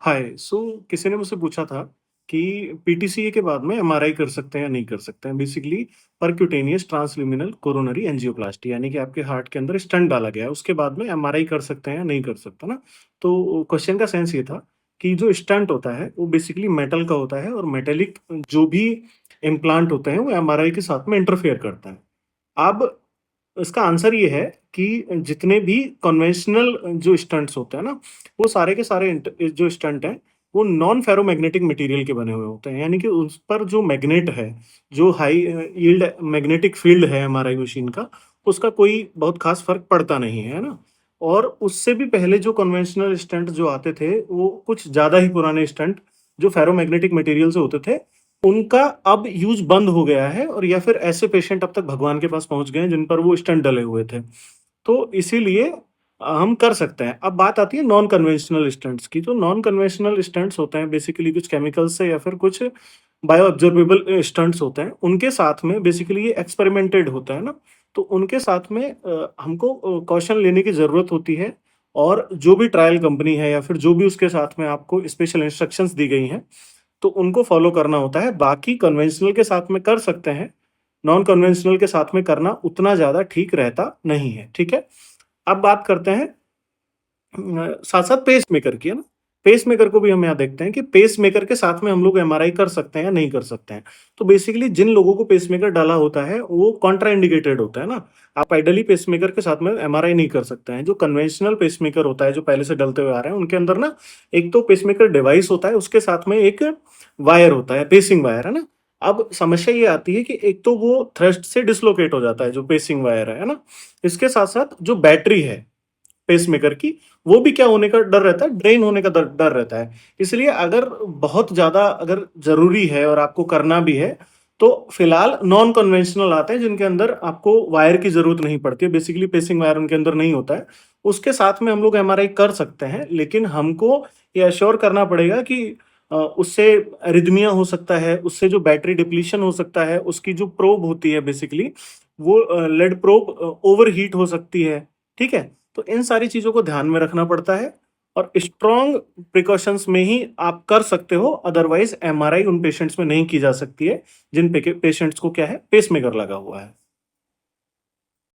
हाय, किसी ने मुझसे पूछा था कि पीटीसीए के बाद में एमआरआई कर सकते हैं या नहीं कर सकते हैं। Basically percutaneous transluminal coronary angioplasty यानी कि आपके हार्ट के अंदर स्टंट डाला गया है, उसके बाद में एमआरआई कर सकते हैं या नहीं कर सकते ना। तो क्वेश्चन का सेंस ये था कि जो स्टंट होता है वो बेसिकली मेटल का होता है और मेटेलिक जो भी इम्प्लांट होते हैं वो एमआरआई के साथ में इंटरफेयर करता है। अब इसका आंसर ये है कि जितने भी कन्वेंशनल जो स्टंट्स होते हैं ना, वो सारे के सारे जो स्टंट हैं, वो नॉन फेरोमैग्नेटिक मटेरियल के बने हुए होते हैं। यानी कि उस पर जो मैग्नेट है, जो हाई यील्ड मैग्नेटिक फील्ड है एमआरआई मशीन का, उसका कोई बहुत खास फ़र्क पड़ता नहीं है, है ना? और उससे भी पहले जो कन्वेंशनल स्टंट जो आते थे, वो कुछ ज़्यादा ही पुराने स्टंट जो फेरोमैग्नेटिक मटेरियल से होते थे, उनका अब यूज़ बंद हो गया है और या फिर ऐसे पेशेंट अब तक भगवान के पास पहुँच गए हैं जिन पर वो स्टंट डले हुए थे। तो इसीलिए हम कर सकते हैं। अब बात आती है नॉन कन्वेंशनल स्टंट्स की, तो नॉन कन्वेंशनल स्टंट्स होते हैं बेसिकली कुछ केमिकल्स से या फिर कुछ बायो अब्ज़ॉर्बेबल स्टंट्स होते हैं। उनके साथ में बेसिकली ये एक्सपेरिमेंटेड होता है ना, तो उनके साथ में हमको कॉशन लेने की ज़रूरत होती है और जो भी ट्रायल कंपनी है या फिर जो भी उसके साथ में आपको स्पेशल इंस्ट्रक्शंस दी गई हैं, तो उनको फॉलो करना होता है। बाकी कन्वेंशनल के साथ में कर सकते हैं, नॉन कन्वेंशनल के साथ में करना उतना ज़्यादा ठीक रहता नहीं है, ठीक है? अब बात करते हैं साथ-साथ पेसमेकर की, है ना? पेसमेकर को भी हम यहाँ देखते हैं कि पेसमेकर के साथ में हम लोग एमआरआई कर सकते हैं या नहीं कर सकते हैं। तो बेसिकली जिन लोगों को पेसमेकर डाला होता है, वो कॉन्ट्रा इंडिकेटेड होता है ना। आप आइडियली पेसमेकर के साथ में एमआरआई नहीं कर सकते हैं। जो कन्वेंशनल पेसमेकर होता है, जो पहले से डलते हुए आ रहे हैं, उनके अंदर ना एक तो पेसमेकर डिवाइस होता है, उसके साथ में एक वायर होता है, पेसिंग वायर, है ना? अब समस्या ये आती है कि एक तो वो थ्रस्ट से डिस्लोकेट हो जाता है, जो पेसिंग वायर है ना? इसके साथ-साथ जो बैटरी है पेसमेकर की, वो भी क्या होने का डर रहता है, ड्रेन होने का डर डर रहता है। इसलिए अगर बहुत ज़्यादा अगर ज़रूरी है और आपको करना भी है, तो फिलहाल नॉन कन्वेंशनल आते हैं जिनके अंदर आपको वायर की ज़रूरत नहीं पड़ती है, बेसिकली पेसिंग वायर उनके अंदर नहीं होता है। उसके साथ में हम लोग एमआरआई कर सकते हैं, लेकिन हमको ये एश्योर करना पड़ेगा कि उससे एरिथमिया हो सकता है, उससे जो बैटरी डिप्लीशन हो सकता है, उसकी जो प्रोब होती है बेसिकली, वो लेड प्रोब ओवरहीट हो सकती है, ठीक है? तो इन सारी चीज़ों को ध्यान में रखना पड़ता है और स्ट्रॉन्ग प्रिकॉशंस में ही आप कर सकते हो, अदरवाइज़ एमआरआई उन पेशेंट्स में नहीं की जा सकती है, जिन पेशेंट्स को क्या है, पेसमेकर लगा हुआ है।